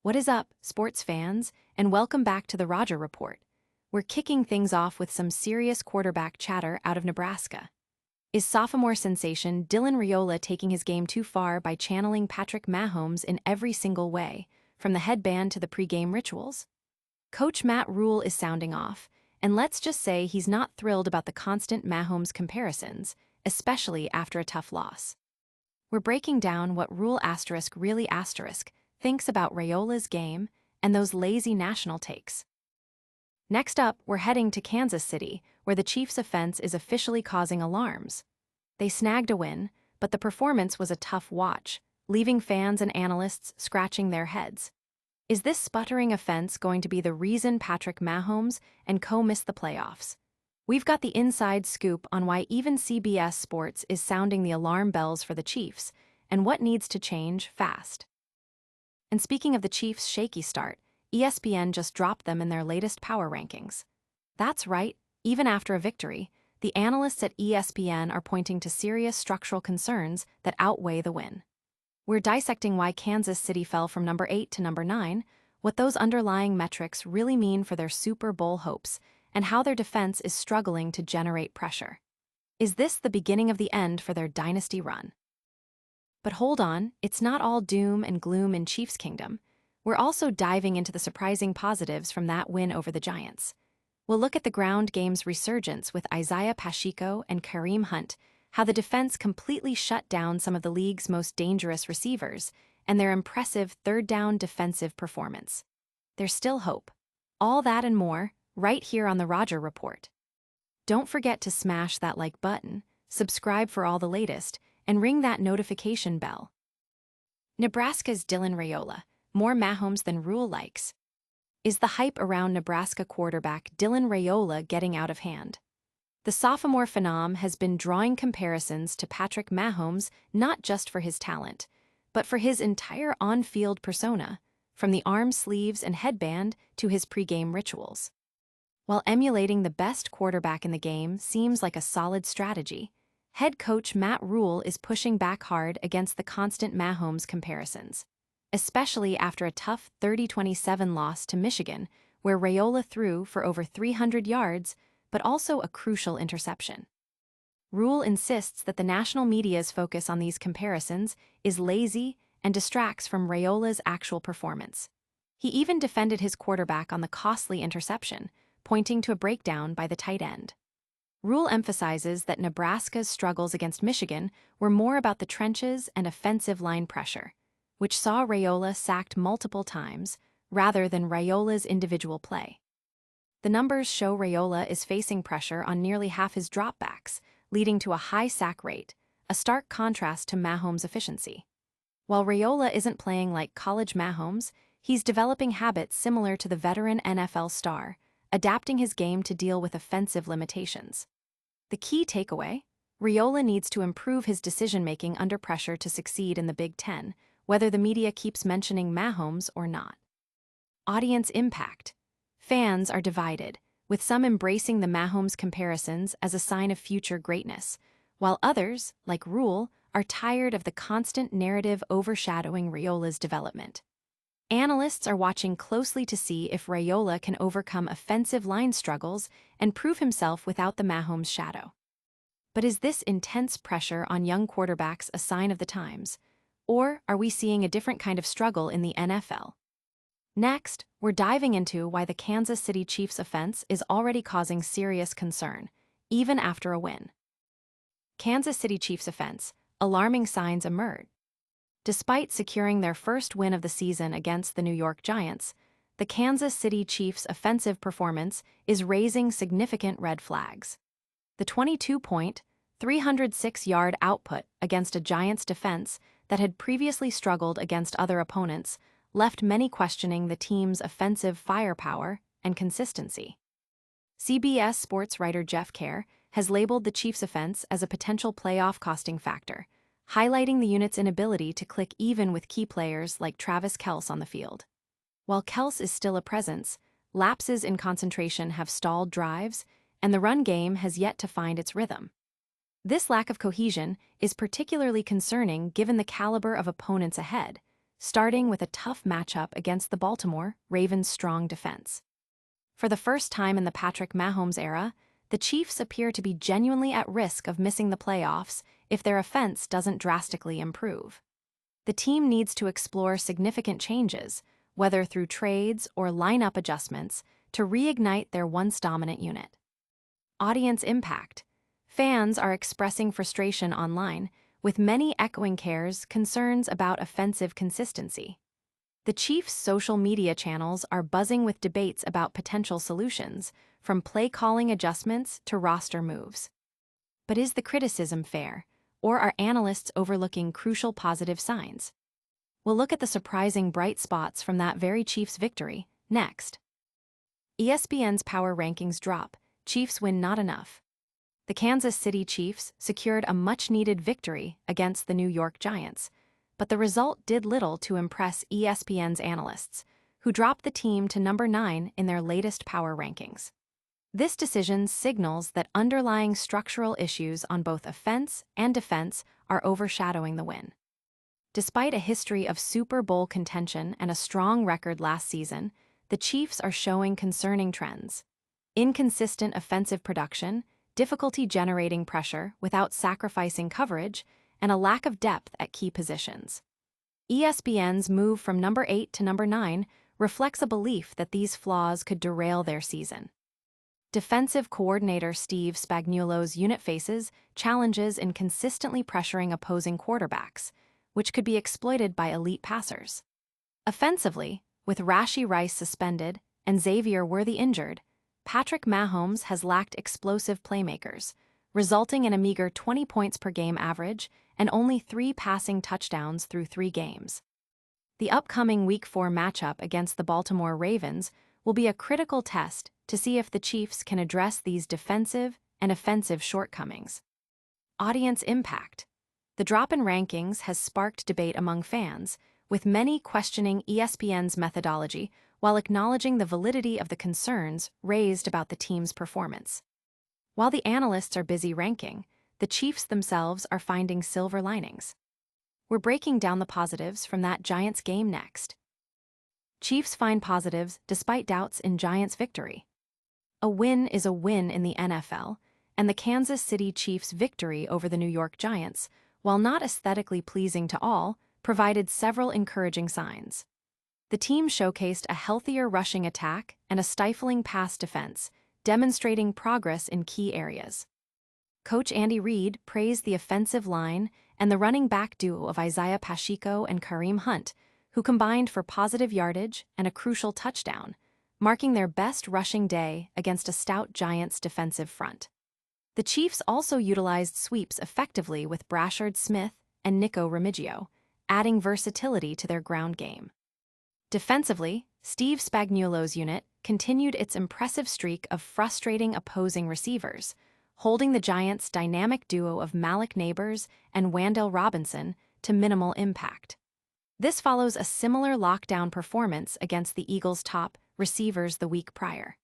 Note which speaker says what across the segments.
Speaker 1: What is up, sports fans, and welcome back to the Roger Report. We're kicking things off with some serious quarterback chatter out of Nebraska. Is sophomore sensation Dylan Raiola taking his game too far by channeling Patrick Mahomes in every single way, from the headband to the pregame rituals? Coach Matt Rhule is sounding off, and let's just say he's not thrilled about the constant Mahomes comparisons, especially after a tough loss. We're breaking down what Rhule really thinks about Raiola's game and those lazy national takes. Next up, we're heading to Kansas City, where the Chiefs' offense is officially causing alarms. They snagged a win, but the performance was a tough watch, leaving fans and analysts scratching their heads. Is this sputtering offense going to be the reason Patrick Mahomes and co missed the playoffs? We've got the inside scoop on why even CBS Sports is sounding the alarm bells for the Chiefs, and what needs to change fast. And speaking of the Chiefs' shaky start, ESPN just dropped them in their latest power rankings. That's right, even after a victory, the analysts at ESPN are pointing to serious structural concerns that outweigh the win. We're dissecting why Kansas City fell from number 8 to number 9, what those underlying metrics really mean for their Super Bowl hopes, and how their defense is struggling to generate pressure. Is this the beginning of the end for their dynasty run? But hold on, it's not all doom and gloom in Chiefs Kingdom. We're also diving into the surprising positives from that win over the Giants. We'll look at the ground game's resurgence with Isaiah Pacheco and Kareem Hunt, how the defense completely shut down some of the league's most dangerous receivers, and their impressive third-down defensive performance. There's still hope. All that and more, right here on the Roger Report. Don't forget to smash that like button, subscribe for all the latest, and ring that notification bell. Nebraska's Dylan Raiola, more Mahomes than Rhule likes. Is the hype around Nebraska quarterback Dylan Raiola getting out of hand? The sophomore phenom has been drawing comparisons to Patrick Mahomes not just for his talent, but for his entire on-field persona, from the arm sleeves and headband to his pregame rituals. While emulating the best quarterback in the game seems like a solid strategy, head coach Matt Rhule is pushing back hard against the constant Mahomes comparisons, especially after a tough 30-27 loss to Michigan, where Raiola threw for over 300 yards, but also a crucial interception. Rhule insists that the national media's focus on these comparisons is lazy and distracts from Raiola's actual performance. He even defended his quarterback on the costly interception, pointing to a breakdown by the tight end. Rhule emphasizes that Nebraska's struggles against Michigan were more about the trenches and offensive line pressure, which saw Raiola sacked multiple times, rather than Raiola's individual play. The numbers show Raiola is facing pressure on nearly half his dropbacks, leading to a high sack rate, a stark contrast to Mahomes' efficiency. While Raiola isn't playing like college Mahomes, he's developing habits similar to the veteran NFL star, adapting his game to deal with offensive limitations. The key takeaway? Raiola needs to improve his decision-making under pressure to succeed in the Big Ten, whether the media keeps mentioning Mahomes or not. Audience impact. Fans are divided, with some embracing the Mahomes comparisons as a sign of future greatness, while others, like Rhule, are tired of the constant narrative overshadowing Raiola's development. Analysts are watching closely to see if Raiola can overcome offensive line struggles and prove himself without the Mahomes shadow. But is this intense pressure on young quarterbacks a sign of the times? Or are we seeing a different kind of struggle in the NFL? Next, we're diving into why the Kansas City Chiefs offense is already causing serious concern, even after a win. Kansas City Chiefs offense, alarming signs emerge. Despite securing their first win of the season against the New York Giants, the Kansas City Chiefs' offensive performance is raising significant red flags. The 22-point, 306-yard output against a Giants defense that had previously struggled against other opponents left many questioning the team's offensive firepower and consistency. CBS Sports writer Jeff Kerr has labeled the Chiefs' offense as a potential playoff costing factor, highlighting the unit's inability to click even with key players like Travis Kelce on the field. While Kelce is still a presence, lapses in concentration have stalled drives, and the run game has yet to find its rhythm. This lack of cohesion is particularly concerning given the caliber of opponents ahead, starting with a tough matchup against the Baltimore Ravens' strong defense. For the first time in the Patrick Mahomes era, the Chiefs appear to be genuinely at risk of missing the playoffs if their offense doesn't drastically improve. The team needs to explore significant changes, whether through trades or lineup adjustments, to reignite their once dominant unit. Audience impact. Fans are expressing frustration online, with many echoing concerns about offensive consistency. The Chiefs' social media channels are buzzing with debates about potential solutions, from play-calling adjustments to roster moves. But is the criticism fair, or are analysts overlooking crucial positive signs? We'll look at the surprising bright spots from that very Chiefs victory next. ESPN's power rankings drop, Chiefs win not enough. The Kansas City Chiefs secured a much-needed victory against the New York Giants, but the result did little to impress ESPN's analysts, who dropped the team to number 9 in their latest power rankings. This decision signals that underlying structural issues on both offense and defense are overshadowing the win. Despite a history of Super Bowl contention and a strong record last season, the Chiefs are showing concerning trends. Inconsistent offensive production, difficulty generating pressure without sacrificing coverage, and a lack of depth at key positions. ESPN's move from number 8 to number 9 reflects a belief that these flaws could derail their season. Defensive coordinator Steve Spagnuolo's unit faces challenges in consistently pressuring opposing quarterbacks, which could be exploited by elite passers. Offensively, with Rashee Rice suspended and Xavier Worthy injured, Patrick Mahomes has lacked explosive playmakers, resulting in a meager 20 points per game average and only 3 passing touchdowns through 3 games. The upcoming Week 4 matchup against the Baltimore Ravens will be a critical test to see if the Chiefs can address these defensive and offensive shortcomings. Audience impact. The drop in rankings has sparked debate among fans, with many questioning ESPN's methodology while acknowledging the validity of the concerns raised about the team's performance. While the analysts are busy ranking, the Chiefs themselves are finding silver linings. We're breaking down the positives from that Giants game next. Chiefs find positives despite doubts in Giants' victory. A win is a win in the NFL, and the Kansas City Chiefs' victory over the New York Giants, while not aesthetically pleasing to all, provided several encouraging signs. The team showcased a healthier rushing attack and a stifling pass defense, demonstrating progress in key areas. Coach Andy Reid praised the offensive line and the running back duo of Isaiah Pacheco and Kareem Hunt, who combined for positive yardage and a crucial touchdown, marking their best rushing day against a stout Giants defensive front. The Chiefs also utilized sweeps effectively with Brashard Smith and Nico Remigio, adding versatility to their ground game. Defensively, Steve Spagnuolo's unit continued its impressive streak of frustrating opposing receivers, holding the Giants' dynamic duo of Malik Neighbors and Wan'Dale Robinson to minimal impact. This follows a similar lockdown performance against the Eagles' top receivers the week prior.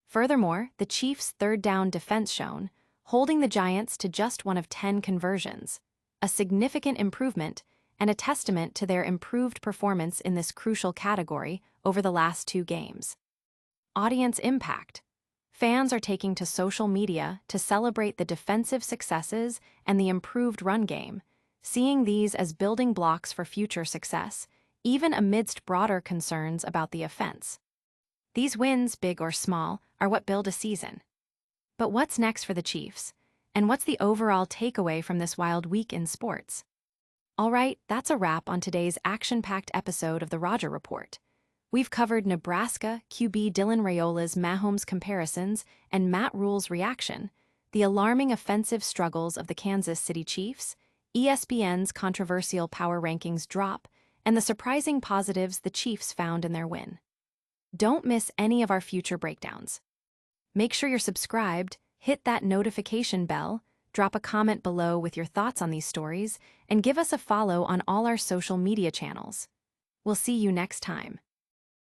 Speaker 1: Furthermore, the Chiefs' third-down defense shone, holding the Giants to just 1 of 10 conversions, a significant improvement and a testament to their improved performance in this crucial category over the last 2 games. Audience impact. Fans are taking to social media to celebrate the defensive successes and the improved run game, seeing these as building blocks for future success, even amidst broader concerns about the offense. These wins, big or small, are what build a season. But what's next for the Chiefs? And what's the overall takeaway from this wild week in sports? All right, that's a wrap on today's action-packed episode of the Roger Report. We've covered Nebraska QB Dylan Raiola's Mahomes comparisons and Matt Rhule's reaction, the alarming offensive struggles of the Kansas City Chiefs, ESPN's controversial power rankings drop, and the surprising positives the Chiefs found in their win. Don't miss any of our future breakdowns. Make sure you're subscribed, hit that notification bell, drop a comment below with your thoughts on these stories, and give us a follow on all our social media channels. We'll see you next time.